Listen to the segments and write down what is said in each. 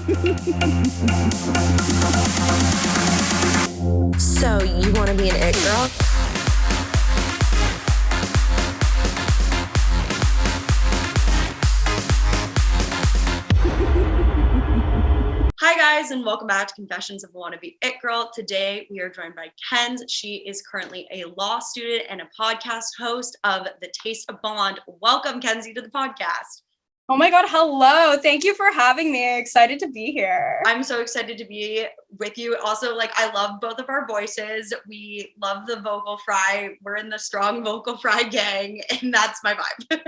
So, you want to be an it girl? Hi guys, and welcome back to Confessions of a Wannabe It Girl. Today we are joined by Kenz. She is currently a law student and a podcast host of The Taste of Blond. Welcome, Kenzie, to the podcast. Oh my God, hello. Thank you for having me. Excited to be here. I'm so excited to be with you. Also, I love both of our voices. We love the vocal fry. We're in the strong vocal fry gang, and that's my vibe.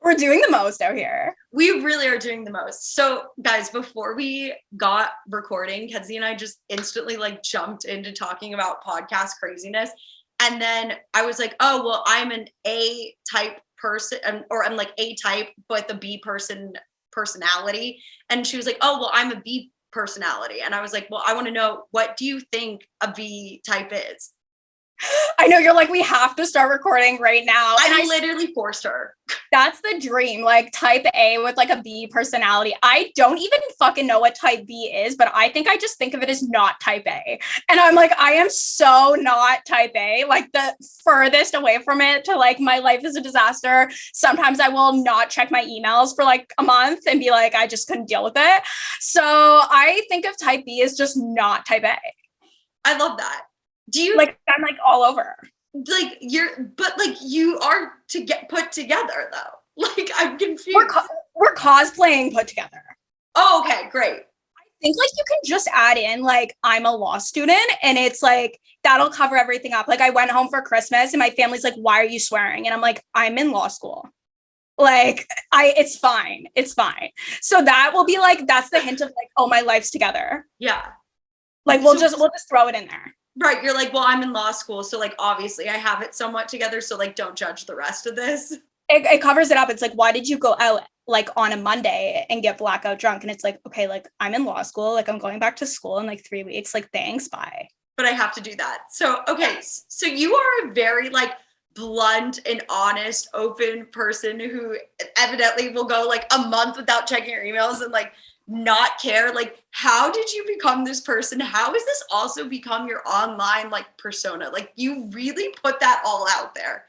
We're doing the most out here. We really are doing the most. So guys, before we got recording, Kenzie and I just instantly jumped into talking about podcast craziness. And then I was like, oh, well, I'm an A type person, or I'm like A type, but the B personality. And she was like, oh, well, I'm a B personality. And I was like, well, I want to know, what do you think a B type is? I know, you're like, we have to start recording right now. And I literally forced her. That's the dream, type A with a B personality. I don't even fucking know what type B is, but I think I just think of it as not type A. And I'm like, I am so not type A, the furthest away from it to my life is a disaster. Sometimes I will not check my emails for a month and be like, I just couldn't deal with it. So I think of type B as just not type A. I love that. Do you I'm all over. You are to get put together though. I'm confused. We're cosplaying put together. Oh, okay, great. I think you can just add in I'm a law student, and it's that'll cover everything up. I went home for Christmas and my family's like, why are you swearing? And I'm like, I'm in law school. It's fine. It's fine. So that will be that's the hint of oh, my life's together. Yeah. We'll just throw it in there. Right. You're like, well, I'm in law school. So obviously I have it somewhat together. So don't judge the rest of this. It covers it up. It's why did you go out on a Monday and get blackout drunk? And it's okay, I'm in law school. I'm going back to school in 3 weeks. Thanks. Bye. But I have to do that. So, okay. So you are a very blunt and honest, open person who evidently will go a month without checking your emails and not care. How did you become this person? How has this also become your online persona? You really put that all out there.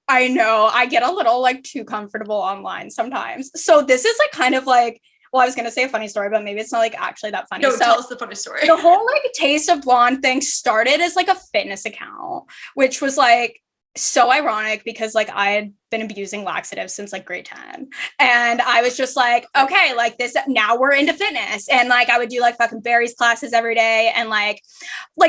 I know. I get a little too comfortable online sometimes. So this is kind of well, I was gonna say a funny story, but maybe it's not actually that funny. No, so tell us the funny story. The whole Taste of Blonde thing started as a fitness account, which was so ironic because I had been abusing laxatives since grade 10, and I was just okay, this, now we're into fitness, and I would do fucking berries classes every day, and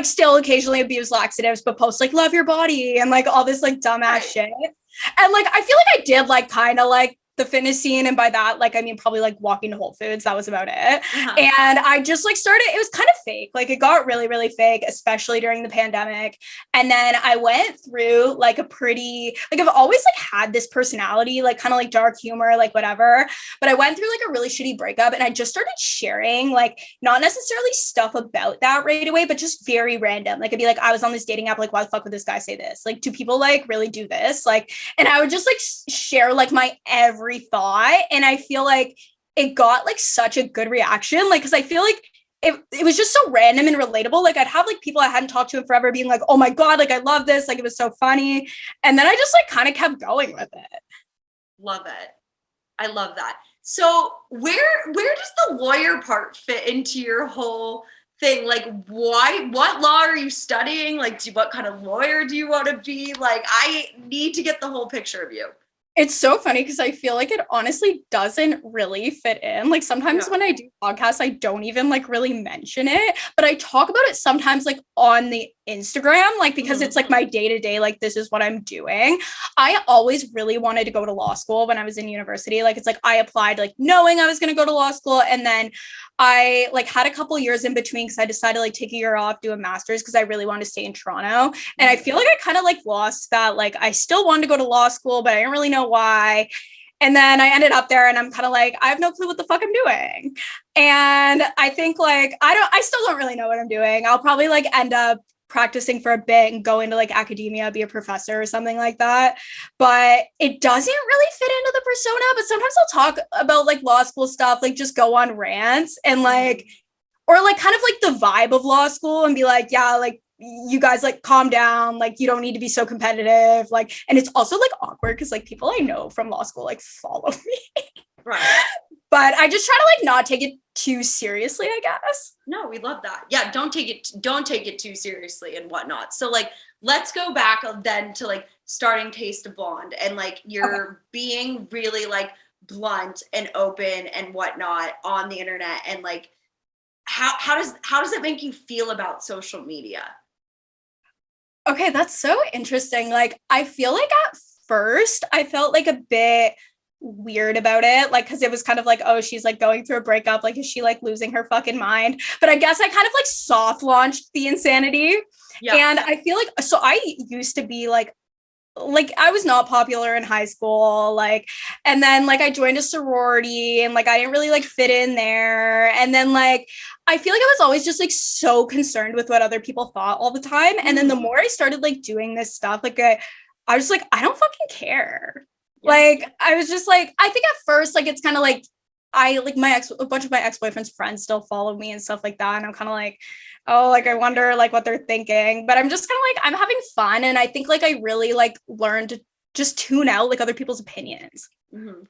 still occasionally abuse laxatives, but post love your body and all this dumbass shit, and I feel I did kind of the fitness scene, and by that I mean probably walking to Whole Foods. That was about it. And I just started, it was kind of fake, it got really, really fake, especially during the pandemic. And then I went through a pretty I've always had this personality, kind of dark humor, whatever, but I went through a really shitty breakup, and I just started sharing not necessarily stuff about that right away, but just very random. I'd be I was on this dating app, why the fuck would this guy say this, do people really do this, and I would just share my every thought, and I feel it got such a good reaction, because I feel it was just so random and relatable. I'd have people I hadn't talked to in forever being oh my God, I love this, it was so funny, and then I just kind of kept going with it. Love it. I love that. So where does the lawyer part fit into your whole thing? What law are you studying? What kind of lawyer do you want to be? I need to get the whole picture of you. It's so funny because I feel it honestly doesn't really fit in. Sometimes when I do podcasts, I don't even really mention it, but I talk about it sometimes on the Instagram, because it's my day-to-day, this is what I'm doing. I always really wanted to go to law school when I was in university. It's I applied knowing I was going to go to law school, and then I had a couple years in between because I decided to take a year off, do a master's, because I really wanted to stay in Toronto. And I feel I kind of lost that. I still wanted to go to law school, but I didn't really know why. And then I ended up there, and I'm kind of I have no clue what the fuck I'm doing. And I think I still don't really know what I'm doing. I'll probably end up practicing for a bit and go into like academia, be a professor or something like that. But it doesn't really fit into the persona. But sometimes I'll talk about like law school stuff, like just go on rants and like, or like kind of like the vibe of law school and be like, yeah, like you guys like calm down, like you don't need to be so competitive. Like, and it's also like awkward because like people I know from law school like follow me. Right. But I just try to like not take it too seriously, I guess. No, we love that. Yeah, don't take it too seriously and whatnot. So like, let's go back then to like starting Taste of Blonde and like you're being really like blunt and open and whatnot on the internet, and like how does it make you feel about social media? Okay, that's so interesting. Like, I feel like at first I felt like a bit weird about it, like, because it was kind of like, oh, she's like going through a breakup, like, is she like losing her fucking mind? But I guess I kind of like soft launched the insanity. Yeah. And I feel like, so I used to be like I was not popular in high school, like, and then like I joined a sorority and like I didn't really like fit in there, and then like I feel like I was always just like so concerned with what other people thought all the time. And then the more I started like doing this stuff, like I was like, I don't fucking care. Yeah. Like I was just like, I think at first like it's kind of like I like a bunch of my ex-boyfriend's friends still follow me and stuff like that, and I'm kind of like, oh, like I wonder like what they're thinking. But I'm just kind of like, I'm having fun, and I think like I really like learned to just tune out like other people's opinions. Mm-hmm.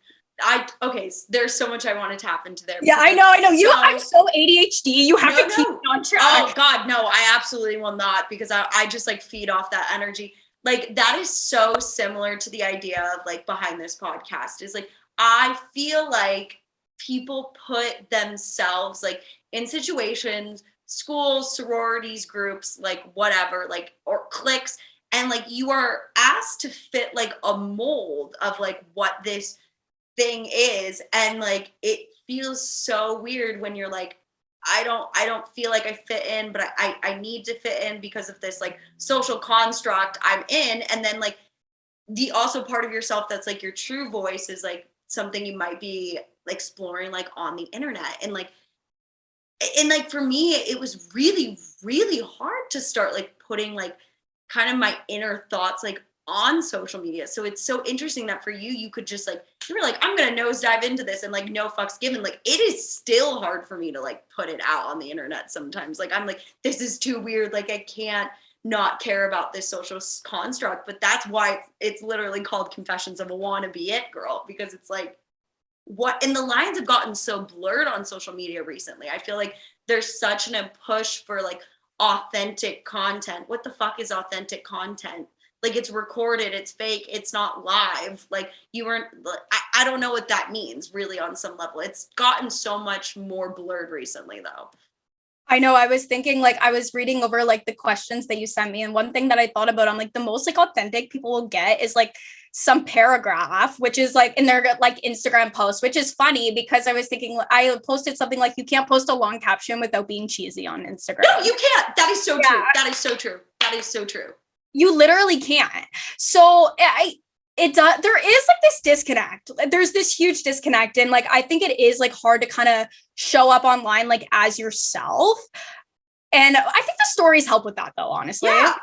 There's so much I want to tap into there. Yeah, I know. I'm so ADHD. You have to keep on track. Oh God, no, I absolutely will not, because I just like feed off that energy. Like that is so similar to the idea of like behind this podcast is like, I feel like people put themselves like in situations, schools, sororities, groups, like whatever, like, or cliques, and like you are asked to fit like a mold of like what this thing is, and like it feels so weird when you're like, I don't feel like I fit in, but I need to fit in because of this like social construct I'm in. And then like the also part of yourself that's like your true voice is like something you might be exploring like on the internet. And like for me it was really, really hard to start like putting like kind of my inner thoughts like on social media. So it's so interesting that for you could just like, you were like, I'm gonna nosedive into this and like no fucks given. Like it is still hard for me to like put it out on the internet sometimes. Like I'm like, this is too weird, like I can't not care about this social construct. But that's why it's literally called Confessions of a Wannabe It Girl, because it's like, what, and the lines have gotten so blurred on social media recently. I feel like there's such a push for like authentic content. What the fuck is authentic content? Like it's recorded, it's fake, it's not live. Like you weren't, I don't know what that means really on some level. It's gotten so much more blurred recently though. I know, I was thinking, like, I was reading over like the questions that you sent me, and one thing that I thought about, I'm like, the most like authentic people will get is like some paragraph, which is like in their like Instagram post, which is funny because I was thinking, I posted something like, you can't post a long caption without being cheesy on Instagram. No, you can't. That is so true. That is so true. That is so true. You literally can't. So there is like this disconnect. There's this huge disconnect. And like, I think it is like hard to kind of show up online like as yourself. And I think the stories help with that though, honestly. Yeah,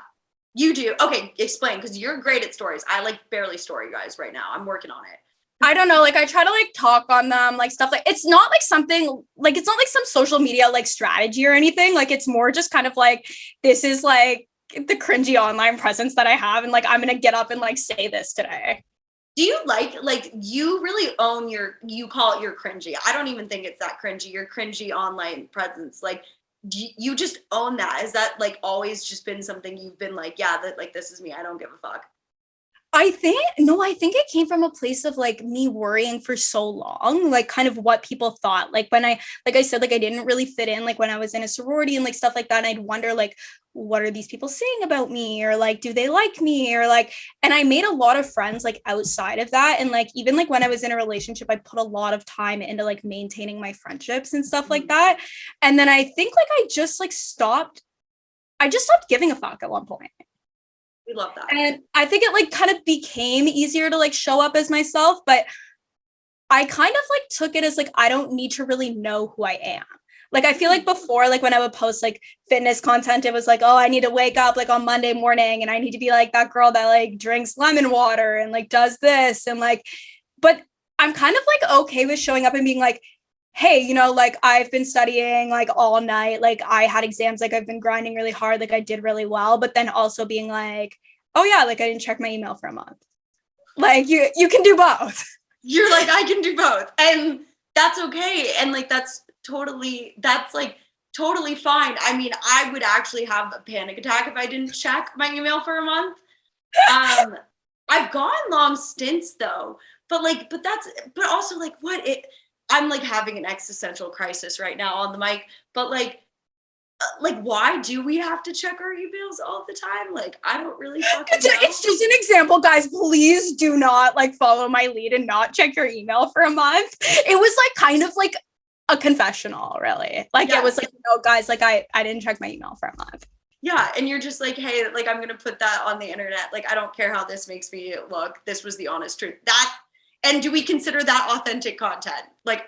you do. Okay, explain, because you're great at stories. I like barely story guys right now. I'm working on it. I don't know, like I try to like talk on them, like stuff like, it's not like something like, it's not like some social media like strategy or anything. Like it's more just kind of like, this is like the cringy online presence that I have, and like I'm gonna get up and like say this today. Do you like you really own you call it your cringy? I don't even think it's that cringy, your cringy online presence. Like you just own that. Is that like always just been something you've been like, yeah, that like this is me, I don't give a fuck? I think it came from a place of like me worrying for so long, like kind of what people thought. Like when I said, like I didn't really fit in, like when I was in a sorority and like stuff like that. And I'd wonder like, what are these people saying about me? Or like, do they like me? Or like, and I made a lot of friends like outside of that. And like, even like when I was in a relationship, I put a lot of time into like maintaining my friendships and stuff like that. And then I think like I just stopped giving a fuck at one point. We love that. And I think it like kind of became easier to like show up as myself, but I kind of like took it as like, I don't need to really know who I am. Like, I feel like before, like when I would post like fitness content, it was like, oh, I need to wake up like on Monday morning and I need to be like that girl that like drinks lemon water and like does this and like, but I'm kind of like okay with showing up and being like, hey, you know, like I've been studying like all night, like I had exams, like I've been grinding really hard, like I did really well, but then also being like, oh yeah, like I didn't check my email for a month. Like you can do both. You're like, I can do both. And that's okay. And like, that's like totally fine. I mean, I would actually have a panic attack if I didn't check my email for a month. I've gone long stints though, but also like I'm like having an existential crisis right now on the mic, but like why do we have to check our emails all the time? Like, I don't really fucking know. It's just an example, guys. Please do not like follow my lead and not check your email for a month. It was like kind of like a confessional, really. Like It was like, no, guys, like I didn't check my email for a month. Yeah, and you're just like, hey, like I'm gonna put that on the internet. Like, I don't care how this makes me look. This was the honest truth. And do we consider that authentic content? Like,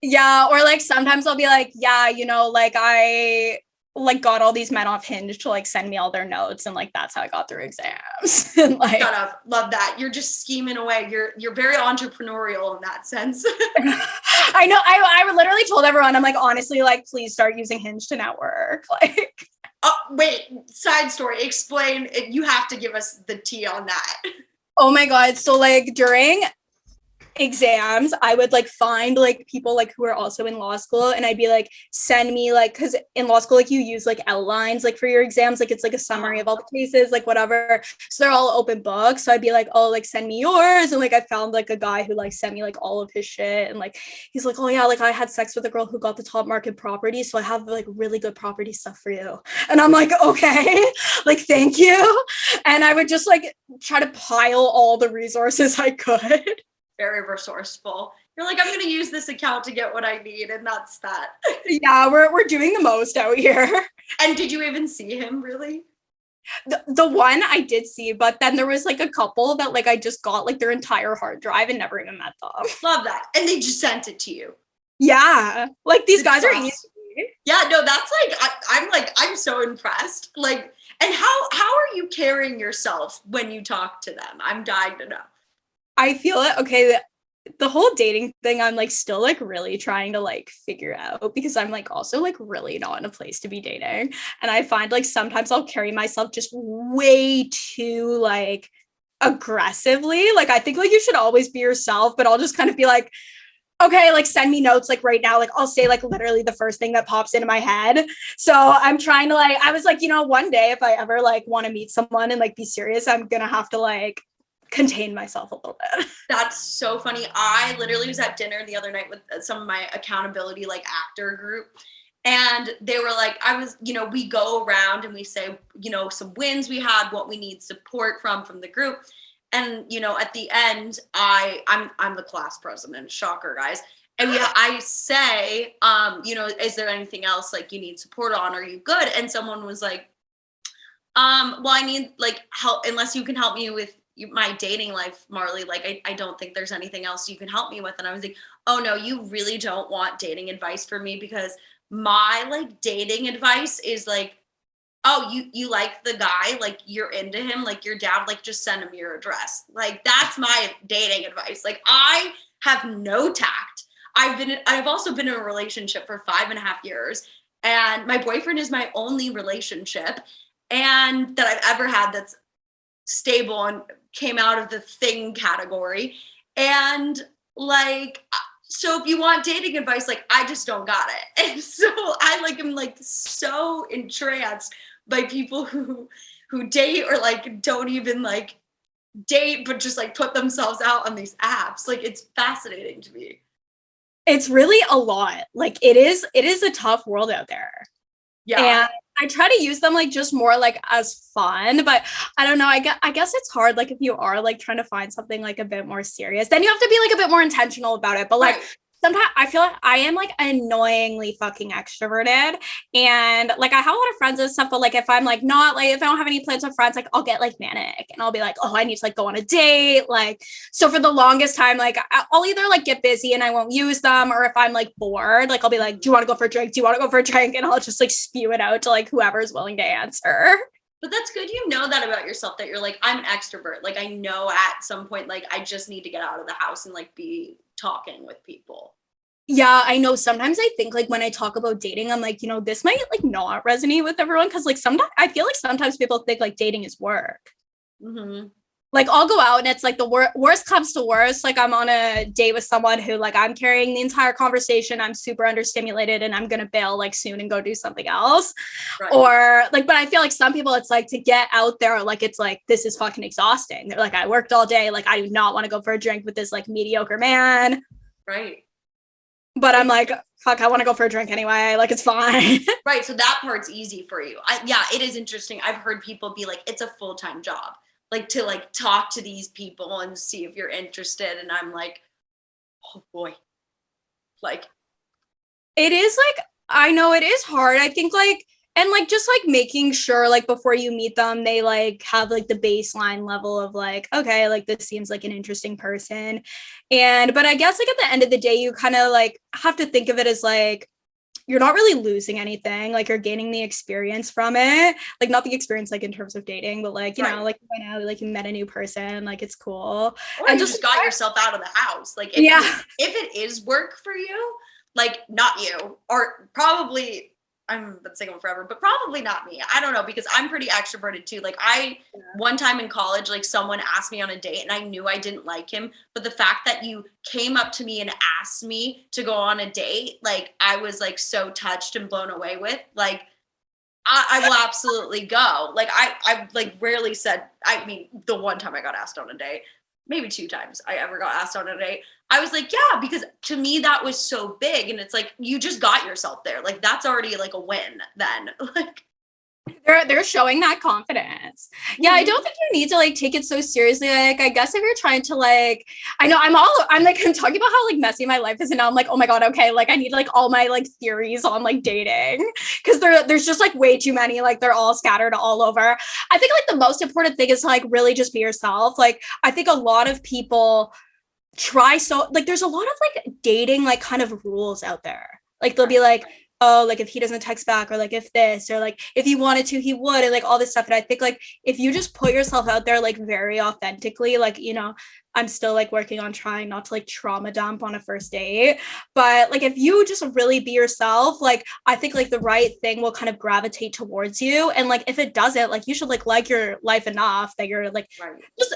yeah, or like sometimes I'll be like, yeah, you know, like I like got all these men off Hinge to like send me all their notes, and like that's how I got through exams. And like, shut up, love that. You're just scheming away. You're very entrepreneurial in that sense. I know. I literally told everyone, I'm like, honestly, like, please start using Hinge to network. Like, oh wait, side story. Explain. You have to give us the tea on that. oh my god. So like during exams, I would like find like people like who are also in law school, and I'd be like, send me like, because in law school like you use like outlines like for your exams, like it's like a summary of all the cases, like whatever, so they're all open books. So I'd be like, oh, like send me yours. And like I found like a guy who like sent me like all of his shit, and like he's like, oh yeah, like I had sex with a girl who got the top market property, so I have like really good property stuff for you. And I'm like, okay, like thank you. And I would just like try to pile all the resources I could. Very resourceful. You're like, I'm going to use this account to get what I need, and that's that. Yeah, we're doing the most out here. And did you even see him, really? The one I did see, but then there was like a couple that like I just got like their entire hard drive and never even met them. Love that. And they just sent it to you. Yeah, like these guys are easy. Yeah, no, that's like, I'm so impressed. Like, and how are you carrying yourself when you talk to them? I'm dying to know. I feel it. Okay, the whole dating thing, I'm like still like really trying to like figure out, because I'm like also like really not in a place to be dating. And I find like sometimes I'll carry myself just way too like aggressively. Like I think like you should always be yourself, but I'll just kind of be like, okay, like send me notes like right now. Like I'll say like literally the first thing that pops into my head. So I'm trying to like, I was like, you know, one day if I ever like want to meet someone and like be serious, I'm gonna have to like contain myself a little bit. That's so funny. I literally was at dinner the other night with some of my accountability like actor group, and they were like, we go around and we say, you know, some wins we had, what we need support from the group. And, you know, at the end, I'm the class president, shocker guys. And I say, you know, is there anything else like you need support on? Are you good? And someone was like, well, I need like help, unless you can help me with my dating life, Marley. Like, I don't think there's anything else you can help me with. And I was like, oh no, you really don't want dating advice from me, because my like dating advice is like, oh, you like the guy, like you're into him, like you're down, like just send him your address. Like that's my dating advice. Like I have no tact. I've also been in a relationship for 5.5 years, and my boyfriend is my only relationship and that I've ever had that's stable and came out of the thing category. And like, so if you want dating advice, like I just don't got it. And so I like am like so entranced by people who date or like don't even like date, but just like put themselves out on these apps. Like it's fascinating to me. It's really a lot. Like it is a tough world out there. Yeah. And I try to use them like just more like as fun, but I don't know. I guess it's hard. Like if you are like trying to find something like a bit more serious, then you have to be like a bit more intentional about it. But like sometimes I feel like I am like annoyingly fucking extroverted. And like I have a lot of friends and stuff, but like if I'm like not like if I don't have any plans with friends, like I'll get like manic and I'll be like, oh, I need to like go on a date. Like so for the longest time, like I'll either like get busy and I won't use them, or if I'm like bored, like I'll be like, do you want to go for a drink? Do you want to go for a drink? And I'll just like spew it out to like whoever's willing to answer. But that's good. You know that about yourself, that you're like, I'm an extrovert. Like I know at some point, like I just need to get out of the house and like be talking with people. Yeah, I know. Sometimes I think like when I talk about dating, I'm like, this might like not resonate with everyone because like sometimes I feel like sometimes people think like dating is work. Mm-hmm. Like I'll go out and it's like the worst comes to worst. Like I'm on a date with someone who like I'm carrying the entire conversation. I'm super understimulated and I'm gonna bail like soon and go do something else. Right. Or like, but I feel like some people it's like to get out there, like it's like this is fucking exhausting. They're like, I worked all day. Like I do not want to go for a drink with this like mediocre man. Right. But I'm like, fuck, I want to go for a drink anyway. Like, it's fine. Right. So that part's easy for you. Yeah, it is interesting. I've heard people be like, it's a full-time job, like to like talk to these people and see if you're interested. And I'm like, oh boy, like. It is like, I know it is hard. I think like, and like just like making sure like before you meet them, they like have like the baseline level of like, okay, like this seems like an interesting person. But I guess like at the end of the day, you kind of like have to think of it as like, you're not really losing anything. Like you're gaining the experience from it. Like not the experience like in terms of dating, but like, you know, like you went out, like you met a new person, like it's cool. Or and you just got yourself out of the house. Like if it is work for you, like not you, or probably I've been single forever, but probably not me. I don't know, because I'm pretty extroverted too. Like one time in college, like someone asked me on a date and I knew I didn't like him. But the fact that you came up to me and asked me to go on a date, like I was like so touched and blown away with, like, I will absolutely go. Like I like rarely said, I mean, the one time I got asked on a date, maybe 2 times I ever got asked on a date, I was like, yeah, because to me that was so big. And it's like, you just got yourself there. Like that's already like a win then. Like they're showing that confidence. Yeah, I don't think you need to like take it so seriously. Like I guess if you're trying to like, I know I'm talking about how like messy my life is, and now I'm like, oh my god, okay, like I need like all my like theories on like dating, because there's just like way too many, like they're all scattered all over. I think like the most important thing is to like really just be yourself. Like I think a lot of people try so like there's a lot of like dating like kind of rules out there. Like they'll be like, oh, like if he doesn't text back, or like if this, or like if he wanted to, he would, and like all this stuff. And I think like if you just put yourself out there like very authentically, like, I'm still like working on trying not to like trauma dump on a first date. But like if you just really be yourself, like I think like the right thing will kind of gravitate towards you. And like if it doesn't, like you should like your life enough that you're like just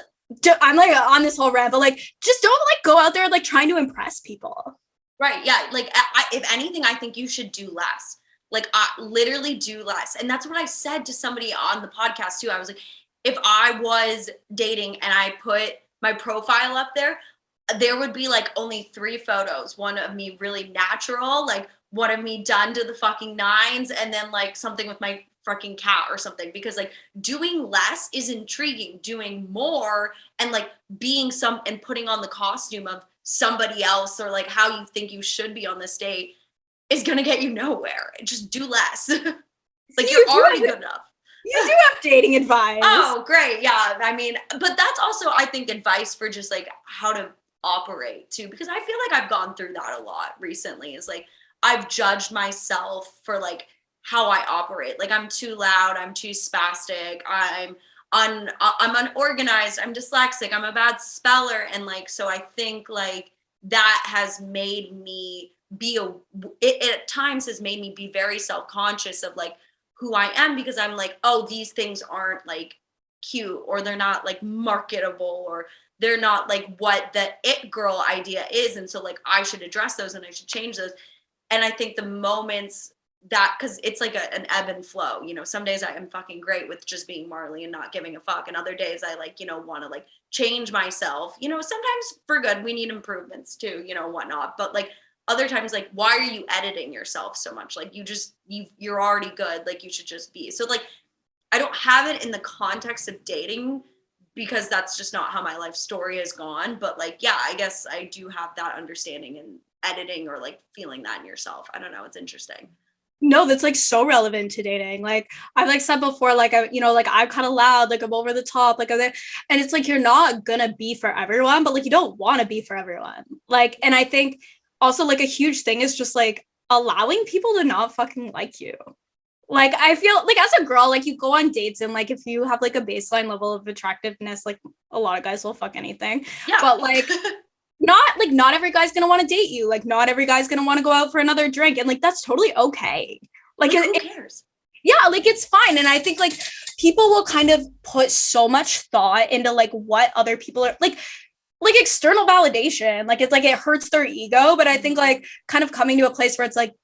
I'm like on this whole rant, but like just don't like go out there like trying to impress people. Right. Yeah. Like, if anything, I think you should do less. Like, literally do less. And that's what I said to somebody on the podcast too. I was like, if I was dating and I put my profile up there would be like only 3 photos. One of me really natural, like one of me done to the fucking nines, and then like something with my fucking cat or something. Because like doing less is intriguing. Doing more and like being and putting on the costume of somebody else, or like how you think you should be on this date, is gonna get you nowhere. Just do less. Like you're already good enough. You do have dating advice. Oh, great. Yeah. I mean, but that's also, I think, advice for just like how to operate too, because I feel like I've gone through that a lot recently. Is like I've judged myself for like how I operate. Like I'm too loud, I'm too spastic, I'm unorganized, I'm dyslexic, I'm a bad speller. And like, so I think like that has made me it at times has made me be very self-conscious of like who I am, because I'm like, oh, these things aren't like cute, or they're not like marketable, or they're not like what the it girl idea is. And so like I should address those and I should change those. And I think the moments that, because it's like an ebb and flow, some days I am fucking great with just being Marley and not giving a fuck, and other days I like want to like change myself, sometimes for good. We need improvements too, whatnot, but like other times, like, why are you editing yourself so much? Like you're already good, like you should just be. So like I don't have it in the context of dating, because that's just not how my life story has gone. But like, yeah, I guess I do have that understanding editing or like feeling that in yourself. I don't know. It's interesting. No, that's like so relevant to dating. Like I've like said before, like I, you know, like I'm kind of loud, like I'm over the top, like and it's like you're not gonna be for everyone, but like you don't want to be for everyone. Like, and I think also like a huge thing is just like allowing people to not fucking like you. Like I feel like as a girl, like you go on dates and like if you have like a baseline level of attractiveness, like a lot of guys will fuck anything. Yeah. But like not every guy's gonna want to date you. Like not every guy's gonna want to go out for another drink. And like that's totally okay. Like who cares? Yeah, like it's fine. And I think like people will kind of put so much thought into like what other people are like external validation. Like it's like it hurts their ego. But I think like kind of coming to a place where it's like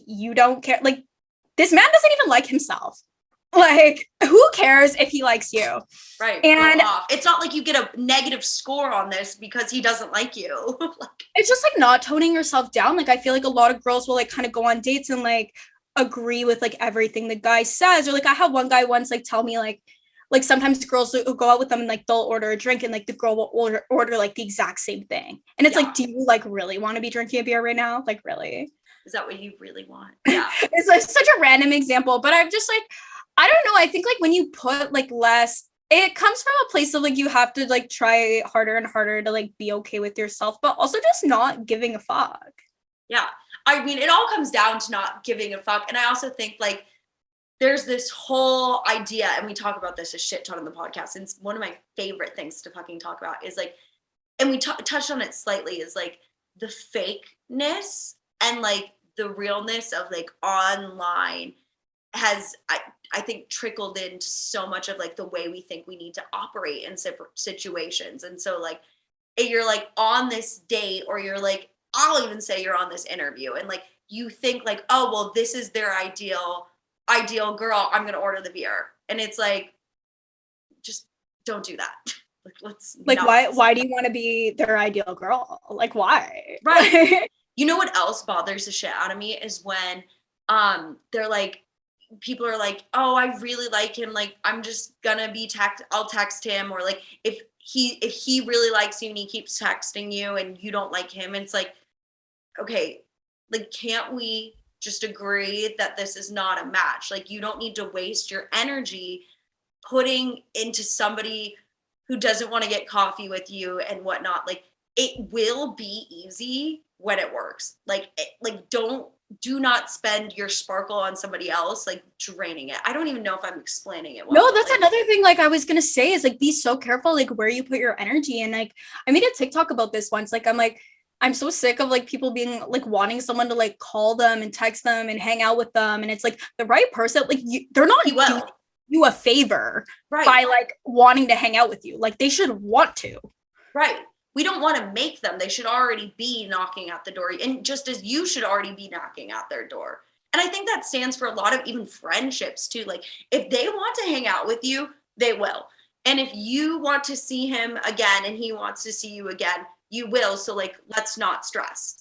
you don't care. Like this man doesn't even like himself. Like who cares if he likes you? Right. And it's not like you get a negative score on this because he doesn't like you. Like, it's just like not toning yourself down. Like I feel like a lot of girls will like kind of go on dates and like agree with like everything the guy says. Or like I had one guy once like tell me like sometimes girls will go out with them and like they'll order a drink and like the girl will order like the exact same thing. And it's like, do you like really want to be drinking a beer right now? Like really? Is that what you really want? Yeah. It's like such a random example, but I'm just like, I don't know. I think like when you put like less, it comes from a place of like you have to like try harder and harder to like be okay with yourself, but also just not giving a fuck. Yeah. I mean, it all comes down to not giving a fuck. And I also think like there's this whole idea, and we talk about this a shit ton on the podcast. And it's one of my favorite things to fucking talk about is like, and we touched on it slightly, is like the fakeness and like the realness of like online has, I think, trickled into so much of like the way we think we need to operate in situations. And so like you're like on this date, or you're like, I'll even say you're on this interview, and like you think like, oh well, this is their ideal girl, I'm gonna order the beer. And it's like, just don't do that. Like let's like why do you want to be their ideal girl? Like why? Right. You know what else bothers the shit out of me is when they're like, people are like, oh, I really like him, like I'm just gonna be I'll text him. Or like if he really likes you and he keeps texting you and you don't like him, it's like, okay, like can't we just agree that this is not a match? Like you don't need to waste your energy putting into somebody who doesn't want to get coffee with you and whatnot. Like it will be easy when it works. Like do not spend your sparkle on somebody else, like draining it. I don't even know if I'm explaining it well. No, that's like, another thing like I was gonna say is like be so careful like where you put your energy. And like I made a TikTok about this once. Like I'm so sick of like people being like wanting someone to like call them and text them and hang out with them, and it's like the right person, like they're not doing you a favor by like wanting to hang out with you. Like they should want to. Right. We don't want to make them. They should already be knocking at the door, and just as you should already be knocking at their door. And I think that stands for a lot of even friendships too. Like if they want to hang out with you, they will. And if you want to see him again and he wants to see you again, you will. So like, let's not stress.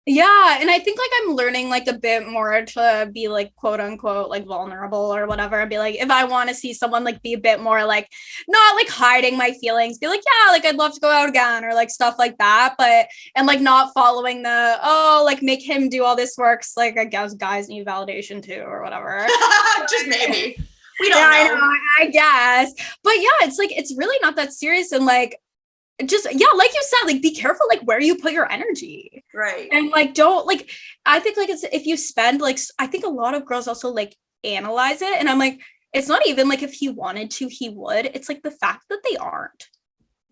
Yeah. And I think like I'm learning like a bit more to be like quote unquote like vulnerable or whatever, and be like, if I want to see someone like be a bit more like not like hiding my feelings, be like, yeah, like I'd love to go out again, or like stuff like that. But and like not following the like make him do all this work. So, like I guess guys need validation too or whatever. Just maybe. We don't know. I guess. But yeah, it's like it's really not that serious. And like just like you said, like be careful like where you put your energy, right? And like don't like, I think like it's if you spend like, I think a lot of girls also like analyze it, and I'm like, it's not even like if he wanted to he would, it's like the fact that they aren't,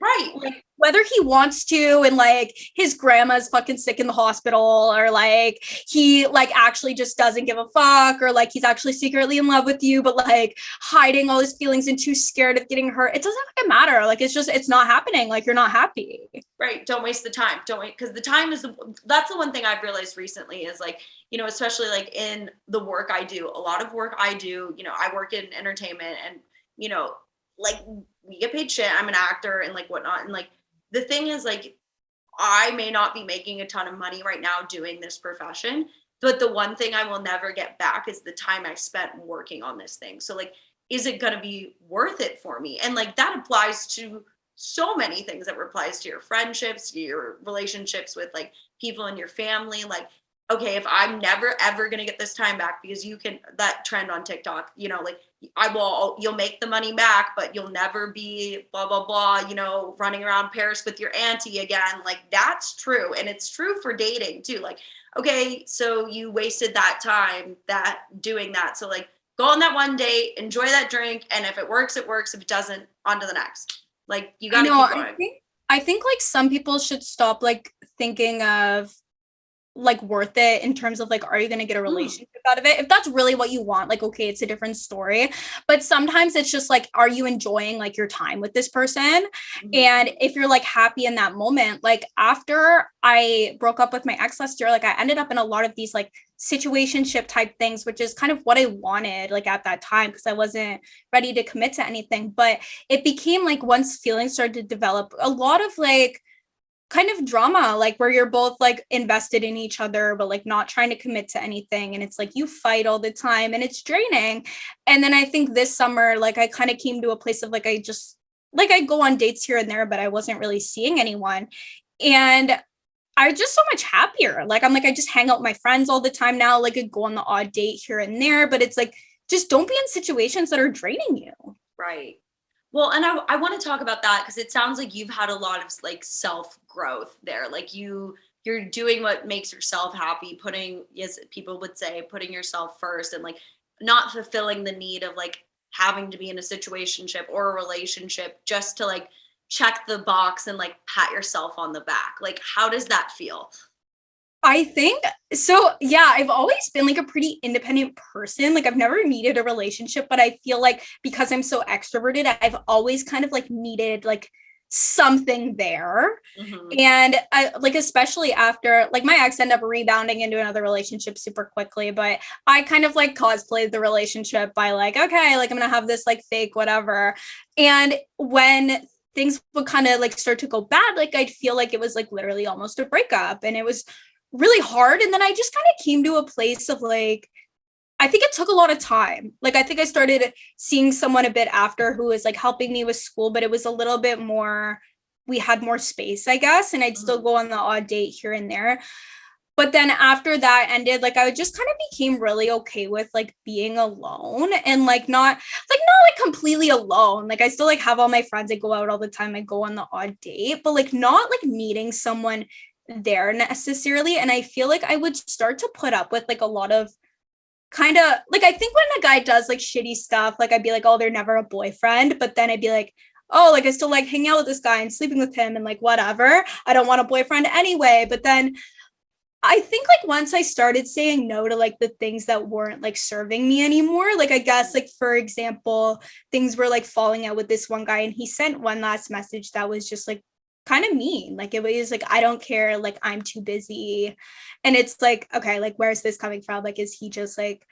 right? Like whether he wants to, and like his grandma's fucking sick in the hospital, or like he like actually just doesn't give a fuck, or like he's actually secretly in love with you but like hiding all his feelings and too scared of getting hurt, it doesn't fucking matter. Like it's just, it's not happening. Like you're not happy. Right. Don't waste the time. Don't wait, because the time is that's the one thing I've realized recently is like, you know, especially like in the work I do, a lot of work I do, you know, I work in entertainment, and you know, like we get paid shit. I'm an actor and like whatnot, and like the thing is like, I may not be making a ton of money right now doing this profession, but the one thing I will never get back is the time I spent working on this thing. So like, is it going to be worth it for me? And like, that applies to so many things that applies to your friendships, your relationships with like people in your family. Like, okay, if I'm never ever gonna get this time back, because you can, that trend on TikTok, you know, like you'll make the money back, but you'll never be blah blah blah, you know, running around Paris with your auntie again. Like, that's true, and it's true for dating too. Like, okay, so you wasted that time that doing that, so like go on that one date, enjoy that drink, and if it works, it works. If it doesn't, on to the next. Like, you got to keep going. I think like some people should stop like thinking of like worth it in terms of like, are you going to get a relationship out of it? If that's really what you want, like, okay, it's a different story. But sometimes it's just like, are you enjoying like your time with this person? And if you're like happy in that moment, like after I broke up with my ex last year, like I ended up in a lot of these like situationship type things, which is kind of what I wanted like at that time, because I wasn't ready to commit to anything. But it became like, once feelings started to develop, a lot of like kind of drama, like where you're both like invested in each other but like not trying to commit to anything, and it's like you fight all the time and it's draining. And then I think this summer, like I kind of came to a place of like, I just like, I go on dates here and there, but I wasn't really seeing anyone, and I'm just so much happier. Like I'm like, I just hang out with my friends all the time now, like I go on the odd date here and there, but it's like, just don't be in situations that are draining you. Right. Well, and I want to talk about that, because it sounds like you've had a lot of like self growth there. Like you're doing what makes yourself happy, putting, as people would say, putting yourself first, and like not fulfilling the need of like having to be in a situationship or a relationship just to like check the box and like pat yourself on the back. Like, how does that feel? I think so. Yeah, I've always been like a pretty independent person. Like I've never needed a relationship, but I feel like because I'm so extroverted, I've always kind of like needed like something there. And I like, especially after like my ex ended up rebounding into another relationship super quickly, but I kind of like cosplayed the relationship by like, okay, like I'm gonna have this like fake whatever. And when things would kind of like start to go bad, like I'd feel like it was like literally almost a breakup, and it was really hard. And then I just kind of came to a place of like, I think it took a lot of time. Like I think I started seeing someone a bit after who was like helping me with school, but it was a little bit more, we had more space, I guess, and I'd still go on the odd date here and there. But then after that ended, like I just kind of became really okay with like being alone, and like not like completely alone. Like I still like have all my friends, I go out all the time, I go on the odd date, but like not like needing someone there necessarily. And I feel like I would start to put up with like a lot of kind of like, I think when a guy does like shitty stuff, like I'd be like, oh, they're never a boyfriend. But then I'd be like, oh, like I still like hanging out with this guy and sleeping with him and like whatever, I don't want a boyfriend anyway. But then I think like once I started saying no to like the things that weren't like serving me anymore, like I guess like for example, things were like falling out with this one guy, and he sent one last message that was just like kind of mean. Like it was like, I don't care, like I'm too busy. And it's like, okay, like where's this coming from? Like is he just like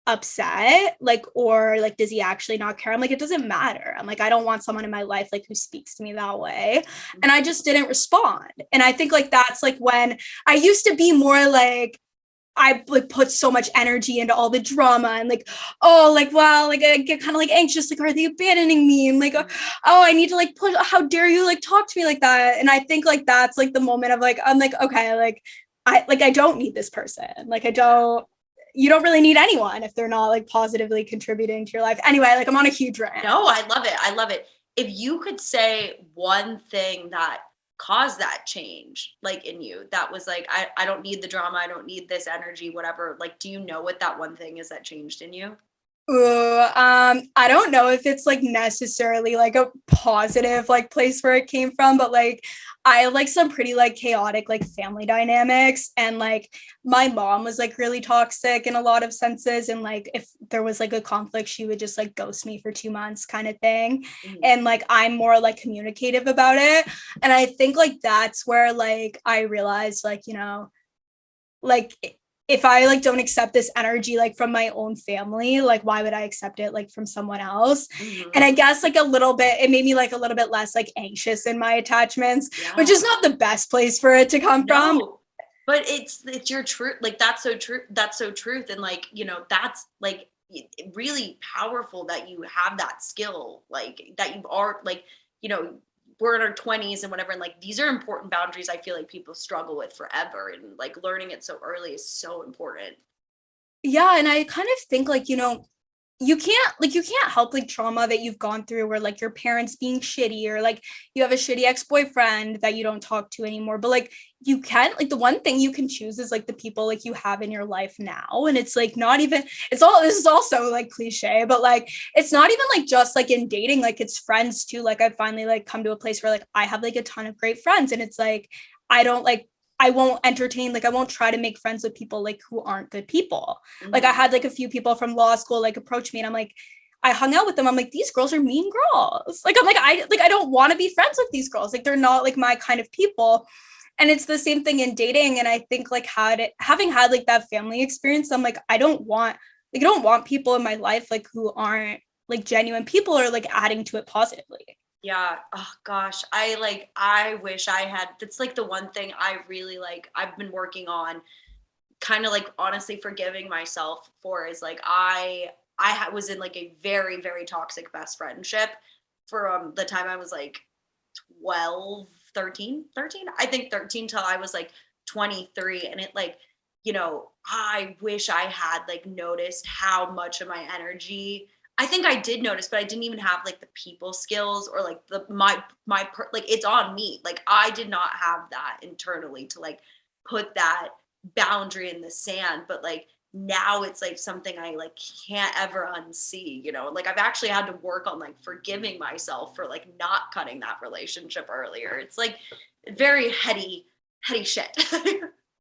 upset, like, or like does he actually not care? I'm like, it doesn't matter. I'm like, I don't want someone in my life like who speaks to me that way. And I just didn't respond. And I think like that's like when I used to be more like, I like put so much energy into all the drama and like, oh, like, wow, like I get kind of like anxious, like, are they abandoning me? And like, oh, I need to like push, how dare you like talk to me like that? And I think like that's like the moment of like, I'm like, okay, like I don't need this person. Like you don't really need anyone if they're not like positively contributing to your life. Anyway, like I'm on a huge rant. No, I love it. I love it. If you could say one thing that caused that change, like in you, that was like, I don't need the drama, I don't need this energy, whatever. Like, do you know what that one thing is that changed in you? Ooh, I don't know if it's like necessarily like a positive like place where it came from, but like I have like some pretty like chaotic like family dynamics, and like my mom was like really toxic in a lot of senses, and like if there was like a conflict, she would just like ghost me for 2 months kind of thing. And like I'm more like communicative about it, and I think like that's where like I realized like, you know, like if I like don't accept this energy like from my own family, like why would I accept it like from someone else? And I guess like a little bit, it made me like a little bit less like anxious in my attachments, which is not the best place for it to come from. But it's your truth. Like that's so true. That's so truth. And like, you know, that's like really powerful that you have that skill, like that you are like, you know, we're in our 20s and whatever. And like, these are important boundaries I feel like people struggle with forever. And like learning it so early is so important. Yeah. And I kind of think like, you can't help like trauma that you've gone through or like your parents being shitty or like you have a shitty ex-boyfriend that you don't talk to anymore, but like you can, like the one thing you can choose is like the people like you have in your life now. And it's like not even, this is also like cliche, but like it's not even like just like in dating, like it's friends too. Like I finally like come to a place where like I have like a ton of great friends, and it's like I won't entertain, like I won't try to make friends with people like who aren't good people. Mm-hmm. Like I had like a few people from law school like approach me, and I'm like, I hung out with them. I'm like, these girls are mean girls. Like I'm like, I don't want to be friends with these girls. Like they're not like my kind of people. And it's the same thing in dating. And I think like having had like that family experience, I'm like, I don't want people in my life like who aren't like genuine people or like adding to it positively. Yeah. Oh gosh. I wish I had, that's like the one thing I really like, I've been working on kind of like honestly forgiving myself for is like, was in like a very, very toxic best friendship for the time I was like 12, 13, I think 13 till I was like 23. And it like, I wish I had like noticed how much of my energy, I think I did notice, but I didn't even have like the people skills or like like it's on me. Like I did not have that internally to like put that boundary in the sand. But like now it's like something I like can't ever unsee, like I've actually had to work on like forgiving myself for like not cutting that relationship earlier. It's like very heady shit.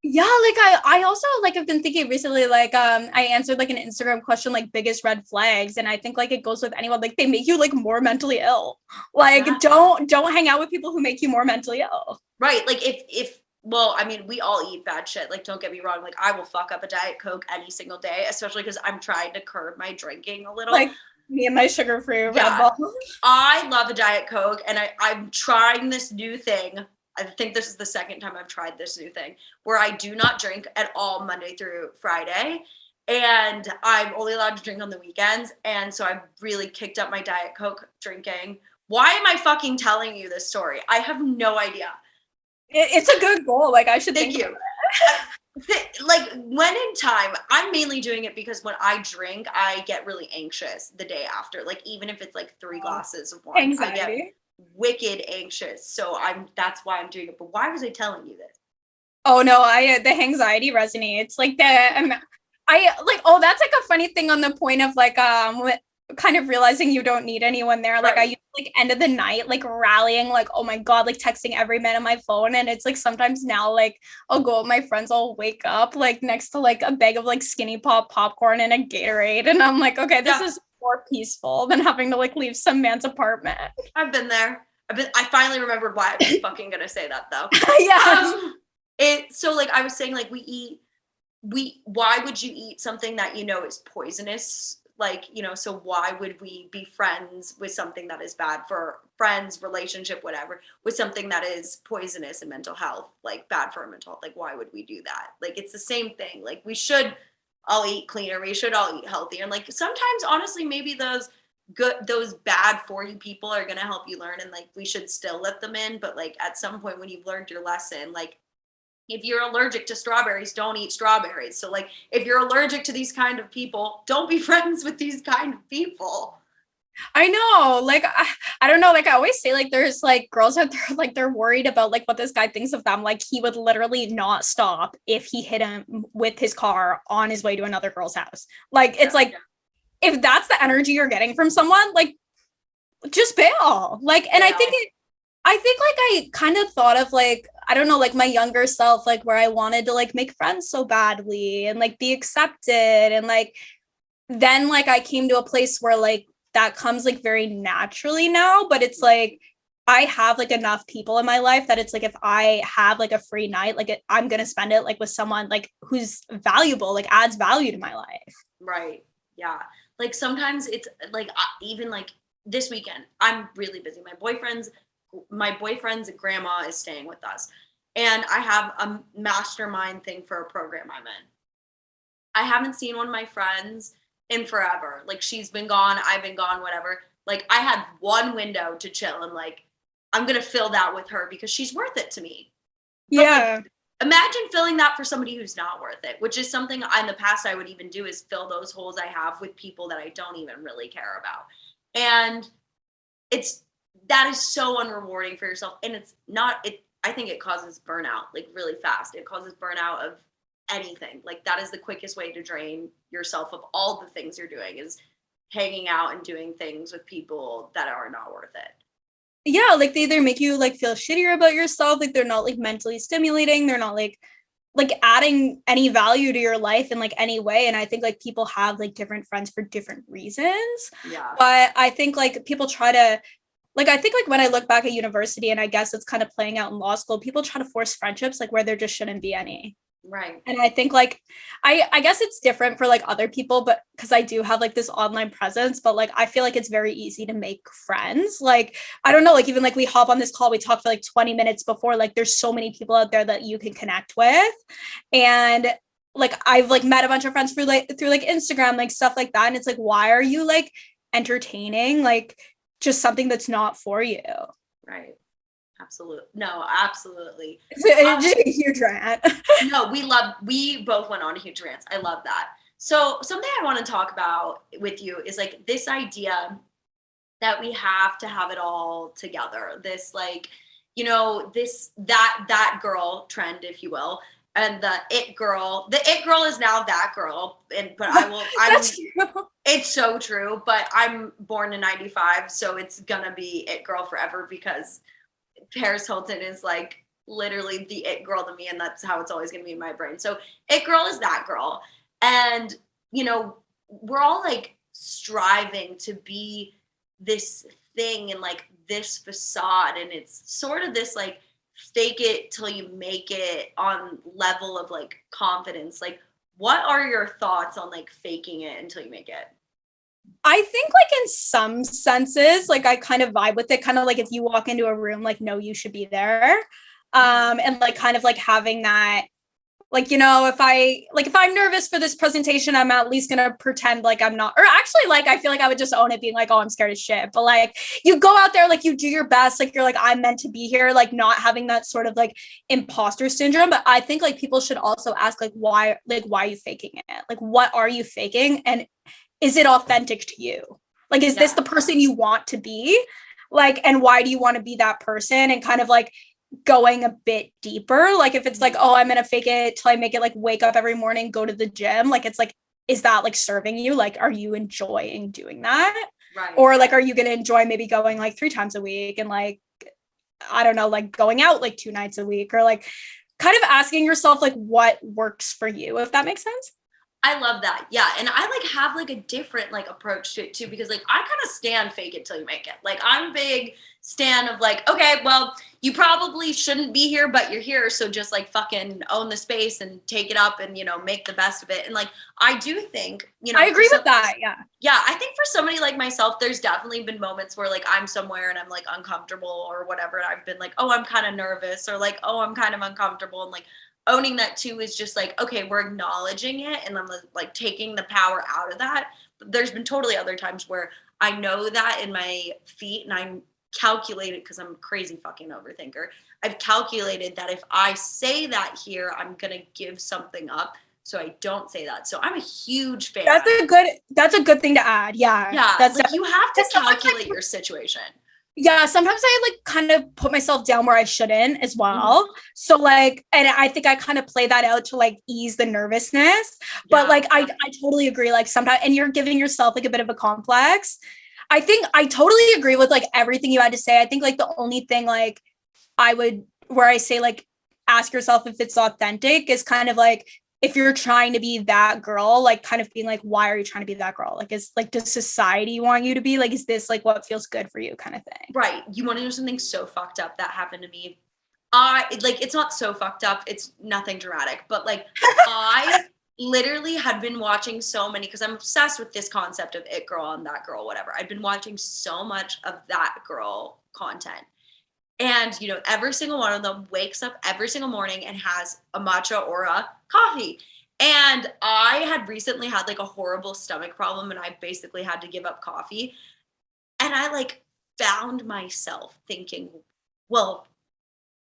Yeah, like I also like have been thinking recently, like I answered like an Instagram question like biggest red flags, and I think like it goes with anyone, like they make you like more mentally ill. Like Yeah. don't hang out with people who make you more mentally ill. Right. Like if well, I mean, we all eat bad shit. Like, don't get me wrong. Like, I will fuck up a Diet Coke any single day, especially because I'm trying to curb my drinking a little. Like me and my sugar-free Red Yeah. Bull. I love a Diet Coke, and I'm trying this new thing. I think this is the second time I've tried this new thing where I do not drink at all Monday through Friday. And I'm only allowed to drink on the weekends. And so I've really kicked up my Diet Coke drinking. Why am I fucking telling you this story? I have no idea. It's a good goal. Like I should Thank think you. Like when in time, I'm mainly doing it because when I drink, I get really anxious the day after. Like even if it's like 3 glasses of wine, anxiety. I get wicked anxious. So that's why I'm doing it. But why was I telling you this? Oh no, the anxiety resonates. Like that's like a funny thing on the point of like kind of realizing you don't need anyone there. Like Right. I used like end of the night like rallying, like oh my god, like texting every man on my phone. And it's like sometimes now like I'll go with my friends, I'll wake up like next to like a bag of like Skinny Pop popcorn and a Gatorade, and I'm like, okay, this is more peaceful than having to like leave some man's apartment. I've been there. I finally remembered why I was fucking gonna say that though. Yeah. So like I was saying, like why would you eat something that is poisonous? Like, so why would we be friends with something that is bad for friends, relationship, whatever, with something that is poisonous in mental health, like bad for our mental health? Like, why would we do that? Like, it's the same thing. Like, we should all eat cleaner. We should all eat healthier. And like, sometimes, honestly, maybe those bad for you people are going to help you learn. And like, we should still let them in. But like, at some point when you've learned your lesson, like, if you're allergic to strawberries, don't eat strawberries. So like, if you're allergic to these kind of people, don't be friends with these kind of people. I know, like I don't know, like I always say, like there's like girls out there, like they're worried about like what this guy thinks of them. Like he would literally not stop if he hit him with his car on his way to another girl's house. Like it's like if that's the energy you're getting from someone, like just bail. Like, and I think like I kind of thought of like, I don't know, like my younger self, like where I wanted to like make friends so badly and like be accepted. And like, then like I came to a place where like that comes like very naturally now, but it's like, I have like enough people in my life that it's like, if I have like a free night, like I'm going to spend it like with someone like who's valuable, like adds value to my life. Right. Yeah. Like sometimes it's like, even like this weekend, I'm really busy. My boyfriend's grandma is staying with us, and I have a mastermind thing for a program I'm in. I haven't seen one of my friends in forever. Like she's been gone, I've been gone, whatever. Like I had one window to chill and like I'm going to fill that with her because she's worth it to me. But Yeah. like, imagine filling that for somebody who's not worth it, which is something in the past I would even do, is fill those holes I have with people that I don't even really care about. And that is so unrewarding for yourself. And I think it causes burnout, like really fast. It causes burnout of anything. Like that is the quickest way to drain yourself of all the things you're doing, is hanging out and doing things with people that are not worth it. Yeah, like they either make you like feel shittier about yourself, like they're not like mentally stimulating, they're not like adding any value to your life in like any way. And I think like people have like different friends for different reasons. Yeah. But I think like people try to, like, I think like when I look back at university, and I guess it's kind of playing out in law school, people try to force friendships like where there just shouldn't be any. Right. And I think like I guess it's different for like other people, but because I do have like this online presence, but like I feel like it's very easy to make friends. Like I don't know, like even like we hop on this call, we talk for like 20 minutes before, like there's so many people out there that you can connect with. And like I've like met a bunch of friends through Instagram, like stuff like that. And it's like, why are you like entertaining like just something that's not for you? Right. Absolutely. No, absolutely. It's just a huge rant. No, we both went on huge rants. I love that. So something I want to talk about with you is like this idea that we have to have it all together. This like, that girl trend, if you will. And the it girl is now that girl. It's so true, but I'm born in 95, so it's gonna be it girl forever, because Paris Hilton is like literally the it girl to me, and that's how it's always going to be in my brain. So it girl is that girl. And we're all like striving to be this thing and like this facade, and it's sort of this like fake it till you make it on level of like confidence. Like, what are your thoughts on like faking it until you make it? I think like in some senses, like I kind of vibe with it, kind of like if you walk into a room, like, no, you should be there. And like kind of like having that, like, if I'm nervous for this presentation, I'm at least gonna pretend like I'm not, or actually like I feel like I would just own it, being like, oh, I'm scared as shit. But like you go out there, like you do your best, like you're like, I'm meant to be here, like not having that sort of like imposter syndrome. But I think like people should also ask like why are you faking it? Like what are you faking? And is it authentic to you? Like, is this the person you want to be? Like, and why do you want to be that person? And kind of like going a bit deeper. Like if it's like, oh, I'm going to fake it till I make it, like wake up every morning, go to the gym. Like, it's like, is that like serving you? Like, are you enjoying doing that? Right. Or like, are you going to enjoy maybe going like 3 times a week and like, I don't know, like going out like 2 nights a week, or like kind of asking yourself like what works for you, if that makes sense. I love that. Yeah. And I like have like a different like approach to it too, because like I kind of stand fake it till you make it. Like I'm big stan of like, okay, well, you probably shouldn't be here, but you're here. So just like fucking own the space and take it up and, make the best of it. And like, I do think, I agree with that. Yeah. Yeah. I think for somebody like myself, there's definitely been moments where like I'm somewhere and I'm like uncomfortable or whatever. And I've been like, oh, I'm kind of nervous, or like, oh, I'm kind of uncomfortable. And like, owning that too is just like, okay, we're acknowledging it and I'm like taking the power out of that. But there's been totally other times where I know that in my feet, and I'm calculated, because I'm a crazy fucking overthinker. I've calculated that if I say that here, I'm gonna give something up. So I don't say that. So I'm a huge fan. That's a good thing to add. Yeah. Yeah. That's like you have to calculate your situation. Yeah, sometimes I like kind of put myself down where I shouldn't as well. So like, and I think I kind of play that out to like ease the nervousness. But like I totally agree. Like sometimes, and you're giving yourself like a bit of a complex. I think I totally agree with like everything you had to say. I think like the only thing like where I say like ask yourself if it's authentic is kind of like, if you're trying to be that girl, like kind of being like, why are you trying to be that girl? Like, does society want you to be like, is this like what feels good for you kind of thing? Right. You want to know something so fucked up that happened to me? It's not so fucked up. It's nothing dramatic, but like I literally had been watching so many, because I'm obsessed with this concept of it girl and that girl, whatever. I'd been watching so much of that girl content. And, every single one of them wakes up every single morning and has a matcha or a coffee. And I had recently had like a horrible stomach problem, and I basically had to give up coffee. And I like found myself thinking, well,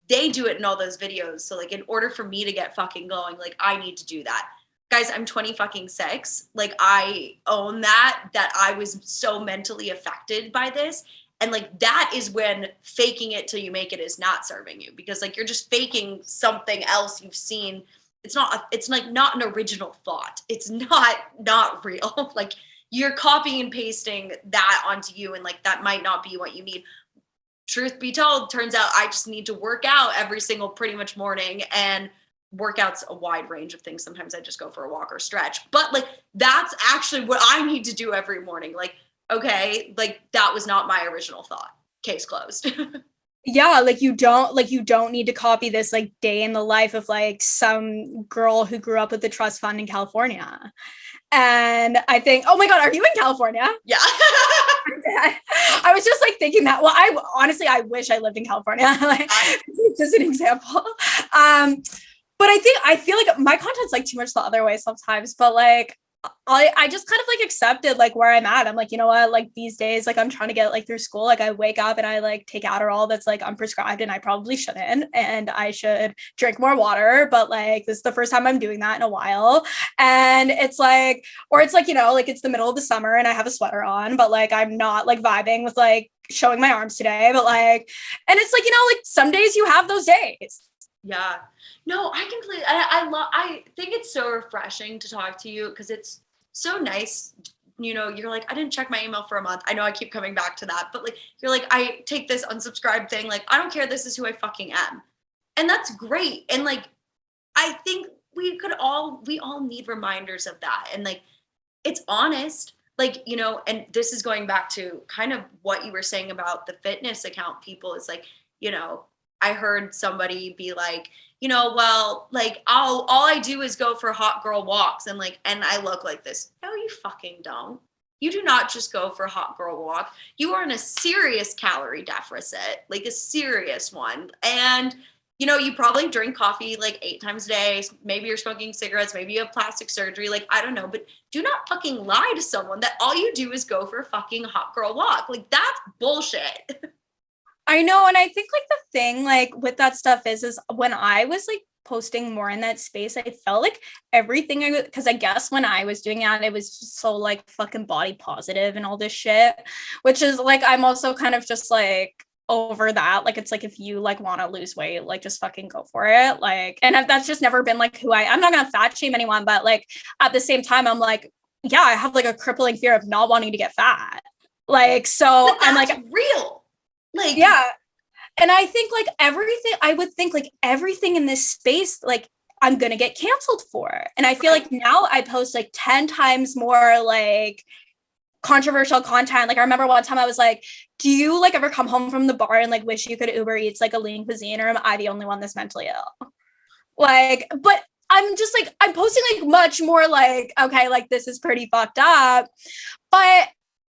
they do it in all those videos. So like in order for me to get fucking going, like I need to do that. Guys, I'm 20 fucking 6. Like I own that I was so mentally affected by this. And like that is when faking it till you make it is not serving you, because like you're just faking something else you've seen. It's like not an original thought. It's not real. Like you're copying and pasting that onto you, and like that might not be what you need. Truth be told, turns out I just need to work out every single pretty much morning, and workouts a wide range of things. Sometimes I just go for a walk or stretch, but like that's actually what I need to do every morning. Like, okay, like that was not my original thought. Case closed. Yeah, like you don't need to copy this like day in the life of like some girl who grew up with the trust fund in California. And I think, oh my God, are you in California? Yeah. I was just like thinking that. Well, I wish I lived in California. Like, just an example. But I feel like my content's like too much the other way sometimes. But like, I just kind of like accepted like where I'm at. I'm like, you know what, like these days, like I'm trying to get like through school. Like I wake up and I like take Adderall that's like unprescribed, and I probably shouldn't, and I should drink more water. But like this is the first time I'm doing that in a while. And it's like, or it's like, you know, like it's the middle of the summer and I have a sweater on, but like I'm not like vibing with like showing my arms today. But like, and it's like, you know, like some days you have those days. Yeah. No, I completely, I think it's so refreshing to talk to you, because it's so nice. You know, you're like, I didn't check my email for a month. I know I keep coming back to that, but like, you're like, I take this unsubscribe thing. Like, I don't care. This is who I fucking am. And that's great. And like, I think we all need reminders of that. And like, it's honest. Like, you know, and this is going back to kind of what you were saying about the fitness account people, is like, you know, I heard somebody be like, you know, well, like all I do is go for hot girl walks, and like, and I look like this. No, you fucking don't. You do not just go for a hot girl walk. You are in a serious calorie deficit, like a serious one. And, you know, you probably drink coffee like 8 times a day. Maybe you're smoking cigarettes. Maybe you have plastic surgery. Like, I don't know, but do not fucking lie to someone that all you do is go for a fucking hot girl walk. Like, that's bullshit. I know. And I think like the thing like with that stuff is when I was like posting more in that space, I felt like everything because I guess when I was doing that, it was just so like fucking body positive and all this shit, which is like, I'm also kind of just like over that. Like, it's like, if you like want to lose weight, like just fucking go for it. Like, and that's just never been like I'm not gonna fat shame anyone, but like at the same time, I'm like, yeah, I have like a crippling fear of not wanting to get fat. Like, so I'm like real. Like, yeah. And I think like I would think like everything in this space, like I'm going to get canceled for. And I feel like now I post like 10 times more like controversial content. Like I remember one time I was like, do you like ever come home from the bar and like wish you could Uber Eats like a lean cuisine, or am I the only one that's mentally ill? Like, but I'm just like, I'm posting like much more like, okay, like this is pretty fucked up. But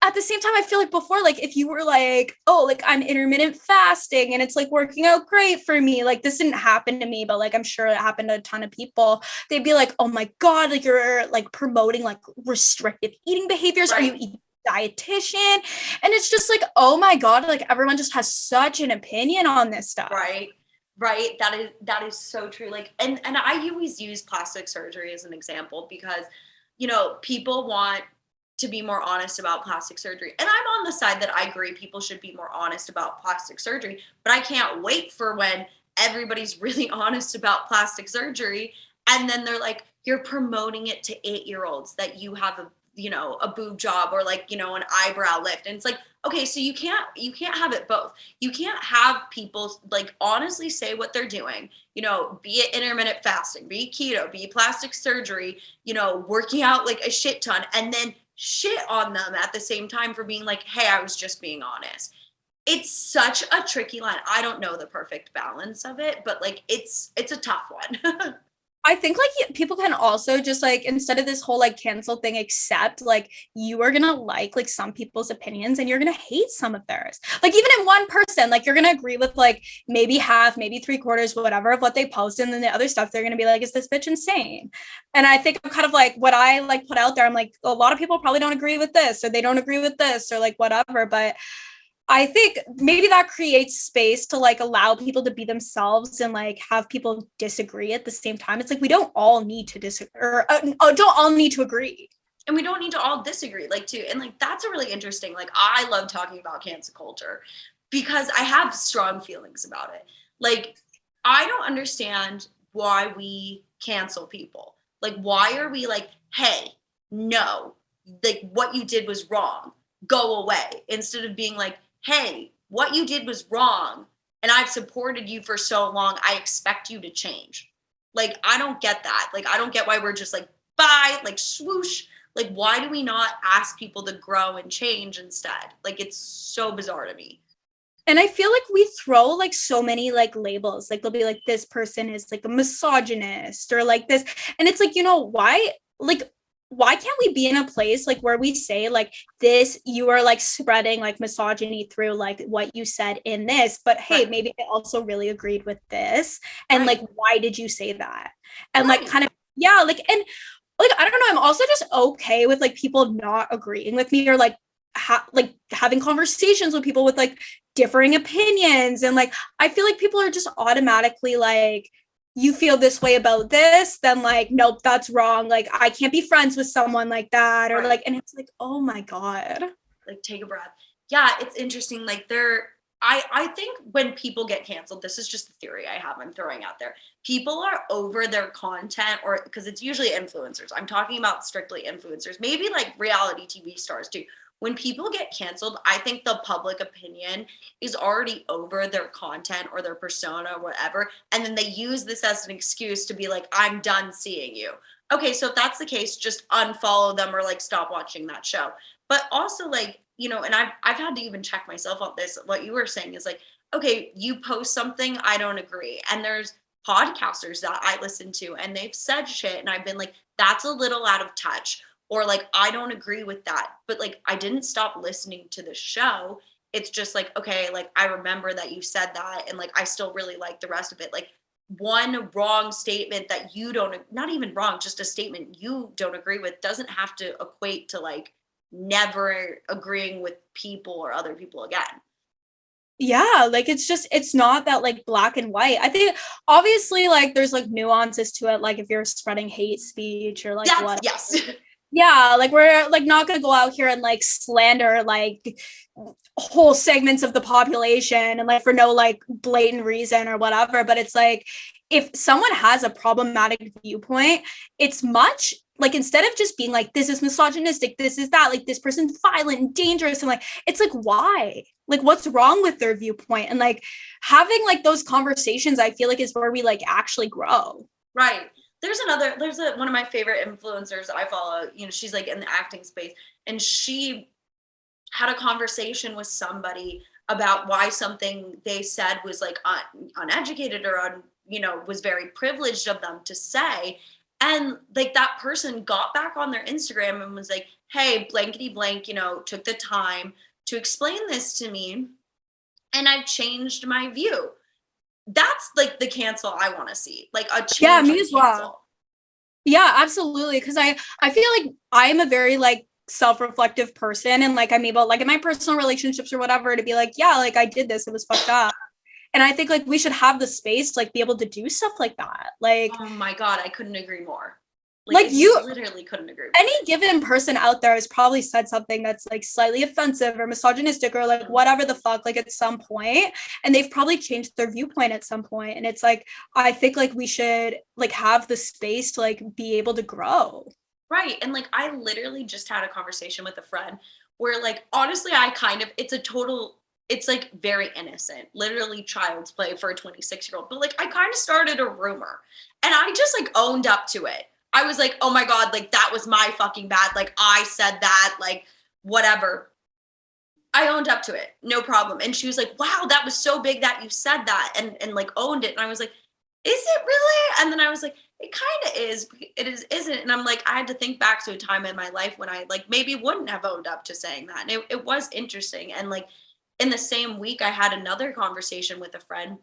at the same time, I feel like before, like if you were like, oh, like I'm intermittent fasting and it's like working out great for me, like this didn't happen to me, but like I'm sure it happened to a ton of people. They'd be like, oh my God, like you're like promoting like restrictive eating behaviors. Are you eating dietitian? And it's just like, oh my God, like everyone just has such an opinion on this stuff. Right. That is so true. Like, and I always use plastic surgery as an example because, you know, people want to be more honest about plastic surgery. And I'm on the side that I agree people should be more honest about plastic surgery, but I can't wait for when everybody's really honest about plastic surgery. And then they're like, you're promoting it to 8-year-olds that you have a boob job or like, you know, an eyebrow lift. And it's like, okay, so you can't have it both. You can't have people like honestly say what they're doing, you know, be it intermittent fasting, be it keto, be it plastic surgery, you know, working out like a shit ton, and then shit on them at the same time for being like, hey, I was just being honest. It's such a tricky line. I don't know the perfect balance of it, but like it's a tough one. I think like people can also just like, instead of this whole like cancel thing, accept like you are gonna like some people's opinions and you're gonna hate some of theirs. Like even in one person, like you're gonna agree with like maybe half, maybe 3/4, whatever of what they post, and then the other stuff they're gonna be like, is this bitch insane? And I think I'm kind of like what I like put out there, I'm like, a lot of people probably don't agree with this, or they don't agree with this, or like whatever, but I think maybe that creates space to like allow people to be themselves and like have people disagree at the same time. It's like we don't all need to disagree or don't all need to agree. And we don't need to all disagree, like, too. And like, that's a really interesting, like, I love talking about cancel culture because I have strong feelings about it. Like, I don't understand why we cancel people. Like, why are we like, hey, no, like what you did was wrong, go away, instead of being like, hey, what you did was wrong and I've supported you for so long, I expect you to change. Like, I don't get that. Like, I don't get why we're just like, bye, like swoosh. Like, why do we not ask people to grow and change instead? Like, it's so bizarre to me. And I feel like we throw like so many like labels. Like they'll be like, this person is like a misogynist or like this. And it's like, you know, why? Like, why can't we be in a place like where we say like this, you are like spreading like misogyny through like what you said in this, but hey, maybe I also really agreed with this. And like, why did you say that? And like kind of, yeah, like, and like, I don't know, I'm also just okay with like people not agreeing with me or like like having conversations with people with like differing opinions. And like, I feel like people are just automatically like, you feel this way about this, then like, nope, that's wrong. Like, I can't be friends with someone like that. Or like, and it's like, oh my God. Like, take a breath. Yeah, it's interesting. Like, I think when people get canceled, this is just a theory I have, I'm throwing out there. People are over their content, or because it's usually influencers. I'm talking about strictly influencers, maybe like reality TV stars too. When people get canceled, I think the public opinion is already over their content or their persona or whatever. And then they use this as an excuse to be like, I'm done seeing you. Okay, so if that's the case, just unfollow them or like stop watching that show. But also like, you know, and I've had to even check myself on this. What you were saying is like, okay, you post something, I don't agree. And there's podcasters that I listen to and they've said shit and I've been like, that's a little out of touch. Or like, I don't agree with that. But like, I didn't stop listening to the show. It's just like, okay, like I remember that you said that. And like, I still really like the rest of it. Like one wrong statement that you don't, not even wrong, just a statement you don't agree with doesn't have to equate to like never agreeing with people or other people again. Yeah, like it's not that like black and white. I think obviously like there's like nuances to it. Like if you're spreading hate speech or like what. Yes. Yeah, like we're like not gonna go out here and like slander like whole segments of the population and like for no like blatant reason or whatever. But it's like if someone has a problematic viewpoint, it's much like instead of just being like this is misogynistic, this is that, like this person's violent and dangerous, and like it's like why? Like what's wrong with their viewpoint? And like having like those conversations, I feel like is where we like actually grow. Right. There's one of my favorite influencers I follow, you know, she's like in the acting space, and she had a conversation with somebody about why something they said was like uneducated or you know, was very privileged of them to say. And like that person got back on their Instagram and was like, hey, blankety blank, you know, took the time to explain this to me and I've changed my view. That's like the cancel I want to see, like a change. Yeah, me as well. Yeah, absolutely. Because I feel like I'm a very like self-reflective person, and like I'm able like in my personal relationships or whatever to be like, yeah, like I did this, it was fucked up. And I think like we should have the space to like be able to do stuff like that. Like, oh my God, I couldn't agree more. Like you literally couldn't agree more. Any given person out there has probably said something that's like slightly offensive or misogynistic or like whatever the fuck, like at some point, and they've probably changed their viewpoint at some point. And it's like, I think like we should like have the space to like be able to grow. Right. And like, I literally just had a conversation with a friend where like, honestly, it's like very innocent, literally child's play for a 26-year-old. But like, I kind of started a rumor and I just like owned up to it. I was like, oh my God, like that was my fucking bad. Like I said that, like whatever. I owned up to it. No problem. And she was like, wow, that was so big that you said that and like owned it. And I was like, is it really? And then I was like, it kind of is. It isn't. And I'm like, I had to think back to a time in my life when I like maybe wouldn't have owned up to saying that. And it was interesting. And like in the same week, I had another conversation with a friend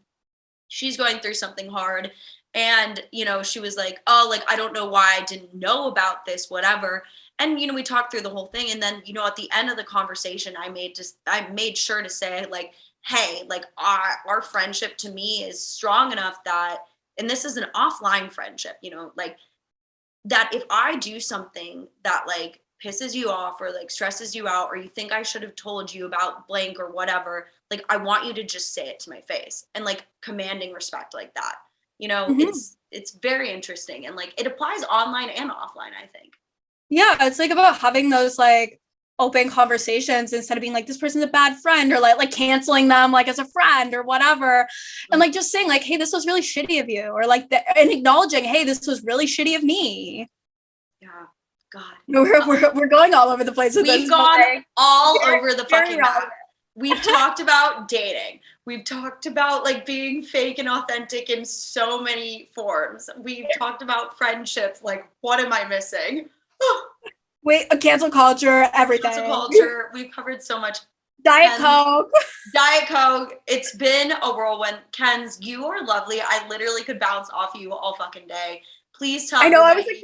she's going through something hard. And, you know, she was like, oh, like, I don't know why I didn't know about this, whatever. And, you know, we talked through the whole thing. And then, you know, at the end of the conversation, I made sure to say, like, hey, like, our friendship to me is strong enough that, and this is an offline friendship, you know, like, that if I do something that like pisses you off or like stresses you out, or you think I should have told you about blank or whatever, like, I want you to just say it to my face, and like commanding respect like that. You know, it's very interesting, and like it applies online and offline, I think. Yeah, it's like about having those like open conversations instead of being like, this person's a bad friend, or like canceling them like as a friend or whatever. And like just saying like, hey, this was really shitty of you, or like and acknowledging, hey, this was really shitty of me. Yeah. God. We're going all over the place with We've this, gone like, all over the fucking map. relevant. We've talked about dating. We've talked about like being fake and authentic in so many forms. We've talked about friendships. Like, what am I missing? Wait, cancel culture, everything. Cancel culture. We've covered so much. Diet Coke. Diet Coke. It's been a whirlwind. Kenz, you are lovely. I literally could bounce off you all fucking day. Please tell I know. everybody.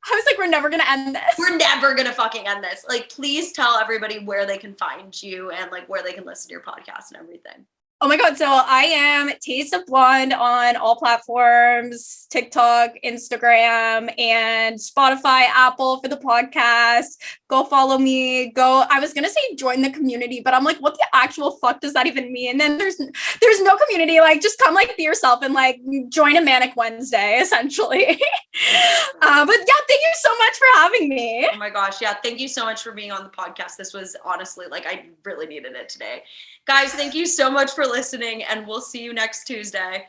I was like, we're never gonna end this. We're never gonna fucking end this. Like, please tell everybody where they can find you and like where they can listen to your podcast and everything. Oh my God. So I am Taste of Blonde on all platforms, TikTok, Instagram, and Spotify, Apple for the podcast. Go follow me. I was going to say join the community, but I'm like, what the actual fuck does that even mean? And then there's no community. Like, just come like be yourself and like join a Manic Wednesday, essentially. But yeah, thank you so much for having me. Oh my gosh. Yeah. Thank you so much for being on the podcast. This was honestly like, I really needed it today. Guys, thank you so much for listening, and we'll see you next Tuesday.